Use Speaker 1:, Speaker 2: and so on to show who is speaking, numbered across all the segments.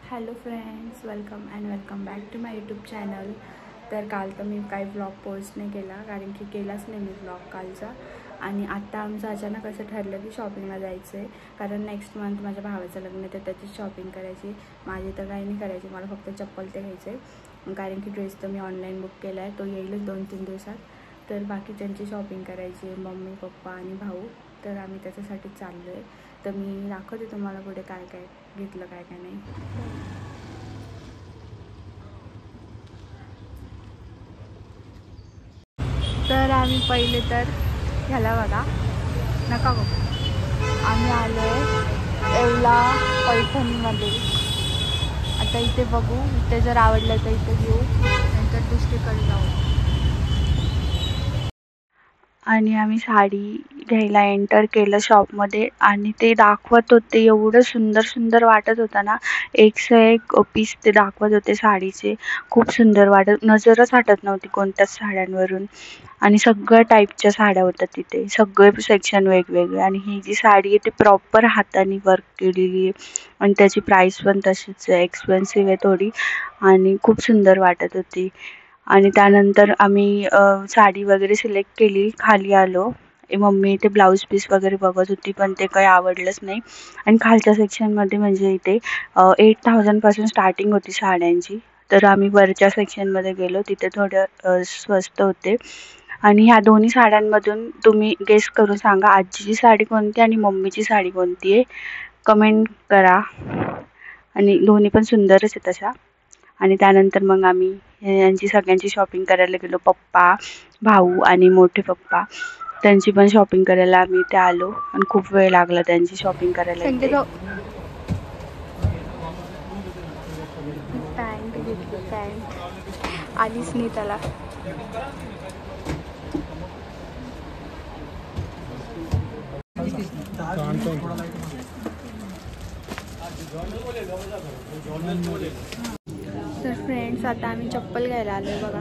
Speaker 1: Hello friends, welcome back to my YouTube channel. तर काल तर मी काही व्लॉग पोस्ट नाही केला, कारण की केलाच नाही मी व्लॉग कालचा. आणि आत्ता आमचं अचानक असं ठरलं की शॉपिंगला जायचं आहे, कारण नेक्स्ट मंथ माझ्या भावाचं लग्न आहे, तर त्याची शॉपिंग करायची. माझी तर काही नाही करायची, मला फक्त चप्पल ते घ्यायचं आहे, कारण की ड्रेस तर मी ऑनलाईन बुक केला आहे, तो येईलच 2-3 दिवसात. तर बाकी त्यांची शॉपिंग करायची, मम्मी पप्पा आणि भाऊ. तर आम्ही त्याच्यासाठी चाललो आहे. तर मी दाखवते तुम्हाला पुढे काय काय घेतलं, काय काय नाही. तर आम्ही पहिले तर ह्याला बघा, नका बघू, आम्ही आलो आहे येवला पैठणीमध्ये. आता इथे बघू, इथे जर आवडलं तर इथे घेऊ, नंतर दुसरीकडे जाऊ. आणि आम्ही साडी घ्यायला एंटर केलं शॉपमध्ये, आणि ते दाखवत होते एवढं सुंदर सुंदर वाटत होतं ना. एक से एक पीस ते दाखवत होते साडीचे. खूप सुंदर वाटत, नजरच हटत नव्हती कोणत्याच साड्यांवरून. आणि सगळ्या टाईपच्या साड्या होत्या तिथे, सगळे सेक्शन वेगवेगळे. आणि ही जी साडी आहे ती प्रॉपर हाताने वर्क केलेली आहे, आणि त्याची प्राईस पण तशीच आहे, एक्सपेन्सिव्ह आहे थोडी, आणि खूप सुंदर वाटत होती. आणि त्यानंतर आम्ही साडी वगैरे सिलेक्ट केली, खाली आलो. मम्मी इथे ब्लाऊज पीस वगैरे बघत होती, पण ते काही आवडलंच नाही. आणि खालच्या सेक्शनमध्ये म्हणजे इथे 8,000पासून स्टार्टिंग होती साड्यांची. तर आम्ही वरच्या सेक्शनमध्ये गेलो, तिथे थोडं स्वस्त होते. आणि ह्या दोन्ही साड्यांमधून तुम्ही गेस करून सांगा आजीची साडी कोणती आणि मम्मीची साडी कोणती आहे, कमेंट करा. आणि दोन्ही पण सुंदरच आहे तशा. आणि त्यानंतर मग आम्ही यांची सगळ्यांची शॉपिंग करायला गेलो. पप्पा, भाऊ आणि मोठे पप्पा, त्यांची पण शॉपिंग करायला आम्ही इथे आलो. आणि खूप वेळ लागला त्यांची शॉपिंग करायला इथे. पॅन्ट घेतली, पॅन्ट आलीच नाही त्याला. तर फ्रेंड्स, आता आम्ही चप्पल घ्यायला आलो आहे बघा,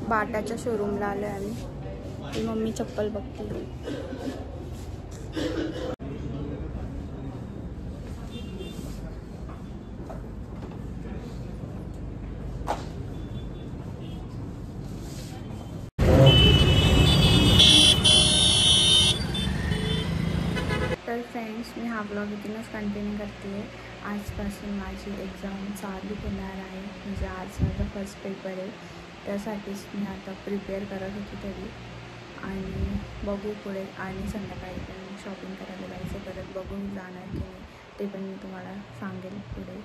Speaker 1: बाटाच्या शोरूमला आलो आहे आम्ही. ती मम्मी चप्पल बघते. तर फ्रेंड्स, मी हा ब्लॉग इथूनच कंटिन्यू करते आहे. आजपासून माझी एक्झाम चालू होणार आहे, म्हणजे आज माझा फर्स्ट पेपर आहे. त्यासाठीच मी आता प्रिपेअर करत होती तरी. आणि बघू पुढे, आणि संध्याकाळी पण शॉपिंग करायला जायचं, परत बघून जाणार की नाही ते पण मी तुम्हाला सांगेल पुढे.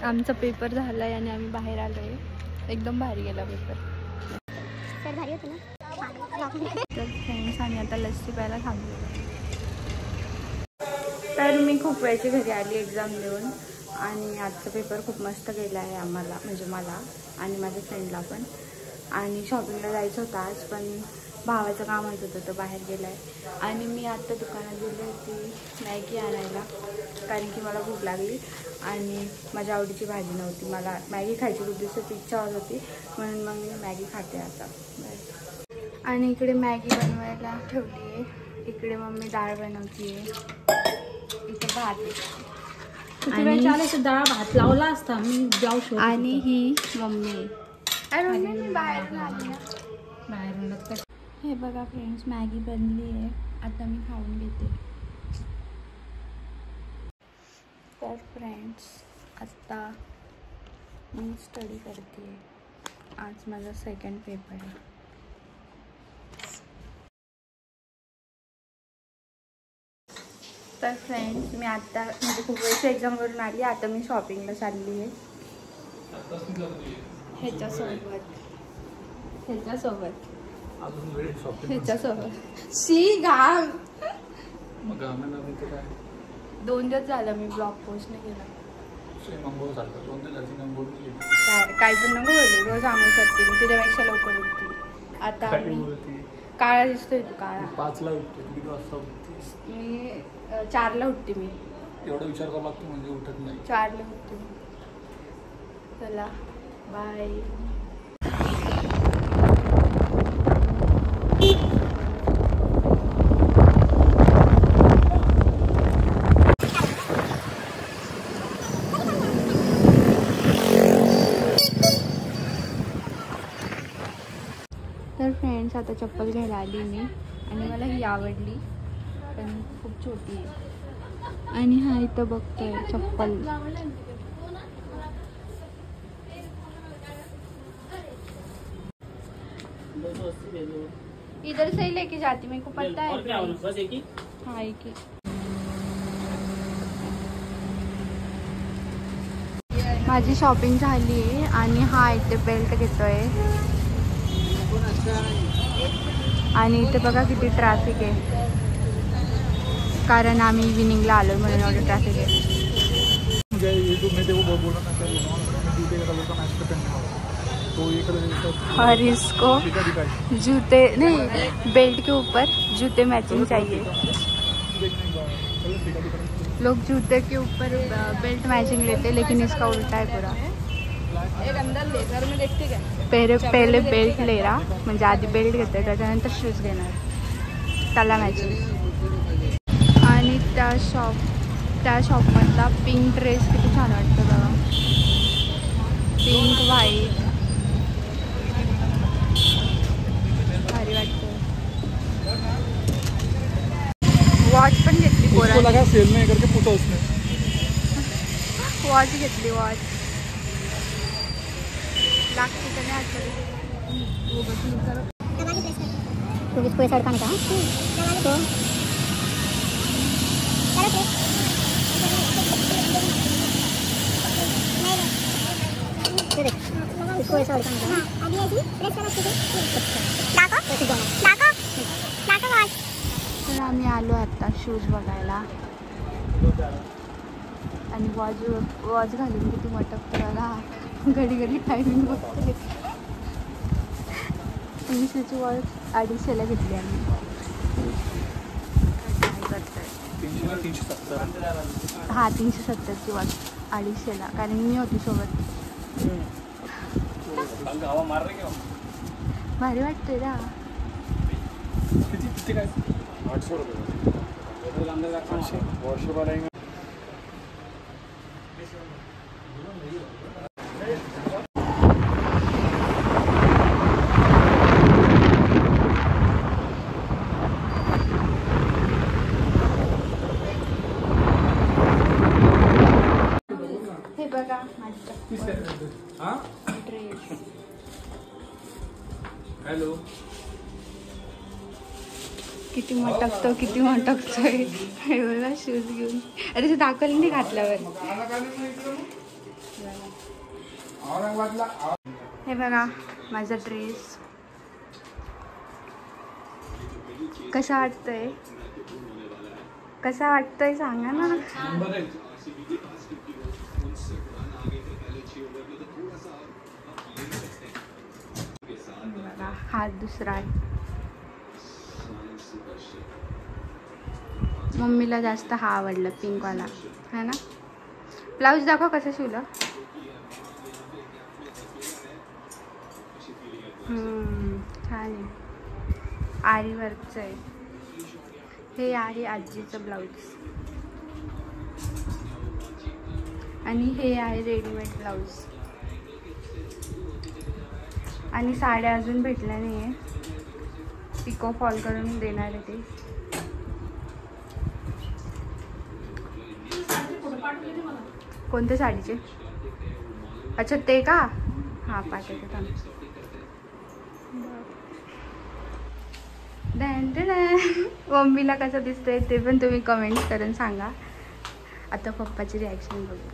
Speaker 1: आमचा पेपर झाला आहे आणि आम्ही बाहेर आलो आहे. एकदम भारी गेला पेपर.
Speaker 2: तर भारी होतं ना.
Speaker 1: तर फ्रेंड्स, आम्ही आता लस्सी प्यायला थांबलो. तर मी खूप वेळची घरी आली एक्झाम देऊन, आणि आजचा पेपर खूप मस्त गेला आहे आम्हाला, म्हणजे मला आणि माझ्या फ्रेंडला पण. आणि शॉपिंगला जायचं होतं आज, पण भावाचं काम होतं तर बाहेर गेला आहे. आणि मी आत्ता दुकानात गेली होती मॅगी आणायला, कारण की मला भूक लागली आणि माझ्या आवडीची भाजी नव्हती. मला मॅगी खायची खूप दिवसाची इच्छा होत होती, म्हणून मग मी मॅगी खाते आता. आणि इकडे मॅगी बनवायला ठेवली आहे. इकडे मम्मी डाळ बनवती आहे, इथं भात
Speaker 2: आणि डाळ भात लावला असता मी ब्लाऊज.
Speaker 1: आणि ही मम्मी बाहेरून. हे बघा फ्रेंड्स, मॅगी बनली आहे, आता मी खाऊन घेते. तर फ्रेंड्स, आत्ता मी स्टडी करते आहे. आज माझा सेकंड पेपर आहे. तर फ्रेंड्स, मी आत्ता म्हणजे खूप वेळची एक्झामवरून आली, आता मी शॉपिंगला चालली आहे. ह्याच्यासोबत शी घाम. 2 दिवस झालं मी ब्लॉग पोस्ट नाही केला. काही पण नको बोलू, रोज आम्ही करते मी, तुझ्यापेक्षा लवकर उठते. आता मी काळा दिसतोय तू, काळा.
Speaker 3: 5ला उठते, किती वाजता उठतेस?
Speaker 1: मी 4ला उठते. मी
Speaker 3: एवढा विचार करावा लागतो म्हणजे उठत नाही.
Speaker 1: 4ला उठते. चला बाय. वापस आता चप्पल घ्यायला आली मी आणि मला ही आवडली पण खूप छोटी आहे. आणि हा इथं बघतोय चप्पल. इधर से ही लेके जाती मेरे को पता है. हाँ एक ही. माझी शॉपिंग झाली आहे आणि हा इथे बेल्ट घेतोय आणि इथे बघा किती ट्रॅफिक आहे कारण आम्ही इव्हिनिंगला आलो म्हणून एवढं ट्रॅफिक आहे. और इसको जूते नहीं बेल्ट के ऊपर जूते मैचिंग चाहिए. लोग जूते के ऊपर बेल्ट मैचिंग लेते लेकिन इसका उल्टा है पूरा.
Speaker 2: एक अंदर ले घर में देखते क्या
Speaker 1: पहिले बेल्ट ले रहा म्हणजे आधी बेल्ट घेते त्याच्यानंतर शूज घेणार त्याला मॅचिंग. आणि त्या शॉपमधला पिंक ड्रेस किती छान वाटतं बघा. पिंक व्हाईट भारी वाटतं. वॉच पण घेतली पोरांनी.
Speaker 3: सेल में करके पूछा उसने.
Speaker 1: वॉच घेतली वॉच लागते तर नाही आठवली.
Speaker 4: कोई सड़काने का तो इसको ऐसा अड़काने का अभी ऐसी प्रेस करा
Speaker 1: तर आम्ही आलो आता शूज बघायला आणि वॉच घालून किती मटक बघा. घडी घडी टायमिंग बघते. 300ची वॉच 250ला घेतली आम्ही. काय करताय.
Speaker 3: 370.
Speaker 1: हा 370ची वॉच 250ला कारण मी होती सोबत. भारी वाटतंय ना.
Speaker 3: किती काय 800 रुपये.
Speaker 1: हे बघा माझी ड्रेस.
Speaker 3: हॅलो
Speaker 1: किती मटकतोय. हे बघा शूज घेऊन. अरे ते दाखवलं नाही घातल्यावर. हे बघा माझा ड्रेस कसा वाटतोय सांगा ना. बघा हा दुसरा आहे. मम्मीला जास्त हा आवडला पिंकवाला है ना. ब्लाऊज दाखव कसं शिवलं. छान आहे. आरी वर्कचं आहे. हे आहे आजीचं ब्लाऊज आणि हे आहे रेडीमेड ब्लाऊज. आणि साड्या अजून भेटल्या नाही आहे. पिको फॉल करून देणार आहे ते. कोणत्या साडीचे. अच्छा ते का. हां पाठवते थांब. मम्मीला कसं दिसतंय ते पण तुम्ही कमेंट करून सांगा. आता पप्पाची रिॲक्शन बघू.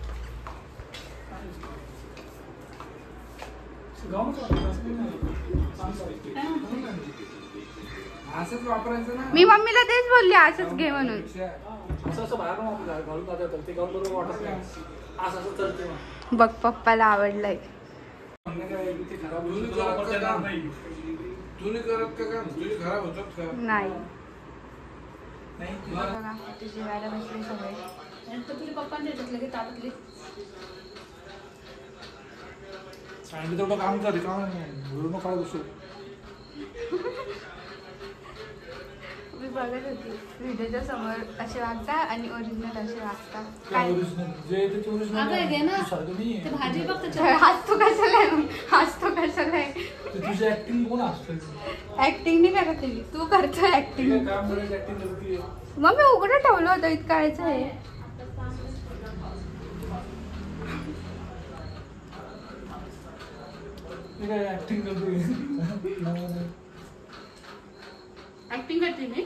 Speaker 1: मी मम्मीला तेच बोलली असंच घे म्हणून. बघ पप्पाला आवडलंय. नाही बघा ते जेवायला बसले सगळे.
Speaker 2: तुझे पप्पांनी लगेच तापतले.
Speaker 3: सांगितलं तेवढं काम कर. काम घरून काय बसू.
Speaker 1: बघत होती व्हिडिओच्या समोर असे वागता आणि ओरिजिनल असे वागता.
Speaker 3: काय ओरिजिनल जे ते ओरिजिनल
Speaker 2: अगं घे ना
Speaker 3: सारखं नाही
Speaker 2: ते
Speaker 3: आहे.
Speaker 2: भाजी बघ त्याच्यावर.
Speaker 1: हसतो कशाला आहे? हसतो कशाला आहे?
Speaker 3: ते तुझी ऍक्टिंग कोण असतं?
Speaker 1: ऍक्टिंग नाही करत आहे. तू करतो ऍक्टिंग.
Speaker 3: ठीक आहे, काम करायची ऍक्टिंग करते.
Speaker 1: मग मी उघडं ठेवलं होतं इतकं कायचं आहे.
Speaker 3: ठीक आहे, ऍक्टिंग करते.
Speaker 1: ऍक्टिंग करते मी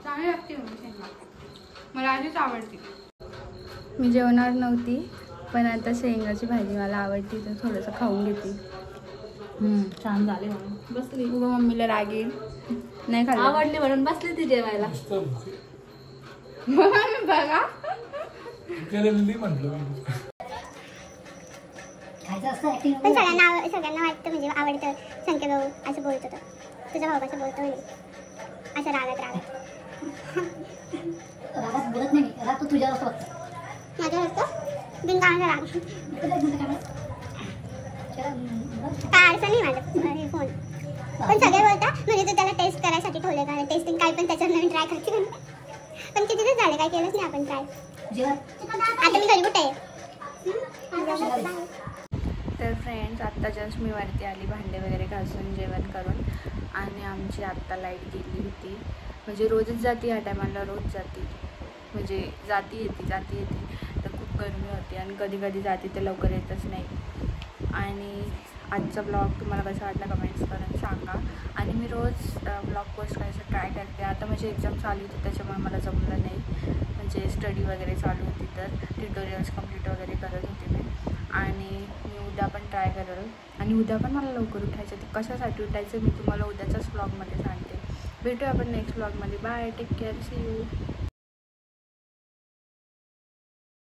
Speaker 1: चांगली ऍक्टिंग मला आधीच आवडते. मी जेवणार नव्हती पण आता शेंगाची भाजी मला आवडती तर थोडंसं खाऊन घेते.
Speaker 2: छान झाले म्हणून बसली.
Speaker 1: उगा मम्मीला राग येईल नाही खाल्लं.
Speaker 2: आवडली म्हणून बसली ती जेवायला.
Speaker 3: मस्त भुके.
Speaker 1: बघा
Speaker 3: केलेली म्हटलं मी.
Speaker 4: पण सगळ्यांना वाटतं म्हणजे आवडतं संख्या भाऊ असं बोलत होतं. तुझा भाऊ कसं बोलतो म्हणजे असं रागात
Speaker 5: बोलत नाही. राग तो तुझ्यावर असतो.
Speaker 4: माझ्या असतो बिनकामाचा राग. काय अडचण नाही माझं हे फोन. पण सगळे बोलता म्हणजे तू त्याला टेस्ट करायसाठी ठेवले का टेस्टिंग काही पण त्याच्यावर नवीन ट्राय करते पण किती दिवस झाले काय केलंच नाही आपण ट्राय. आता मी घरी कुठे आहे.
Speaker 1: तर फ्रेंड्स आत्ता जस्ट मी वरती आली भांडे वगैरे घासून जेवण करून आणि आमची आत्ता लाईट गेली होती. म्हणजे रोजच जाते ह्या टायमाला रोज जाते म्हणजे जाती येते तर खूप गरमी होती आणि कधी कधी जाते तर लवकर येतच नाही. आणि आजचा ब्लॉग तुम्हाला कसा वाटला कमेंट्स करून सांगा. आणि मी रोज ब्लॉग पोस्ट करायचं ट्राय करते. आता माझी एक्झाम चालू होती त्याच्यामुळे मला जमलं नाही. म्हणजे स्टडी वगैरे चालू होती तर ट्युटोरियल्स कंप्लीट वगैरे करत होते मी. आणि मी उद्या पण ट्राय करेल आणि उद्या पण मला लवकर उठायचं. ते कशासाठी उठायचं मी तुम्हाला उद्याच्याच ब्लॉगमध्ये सांगते. भेटूया आपण नेक्स्ट ब्लॉगमध्ये. Bye, take care, see you.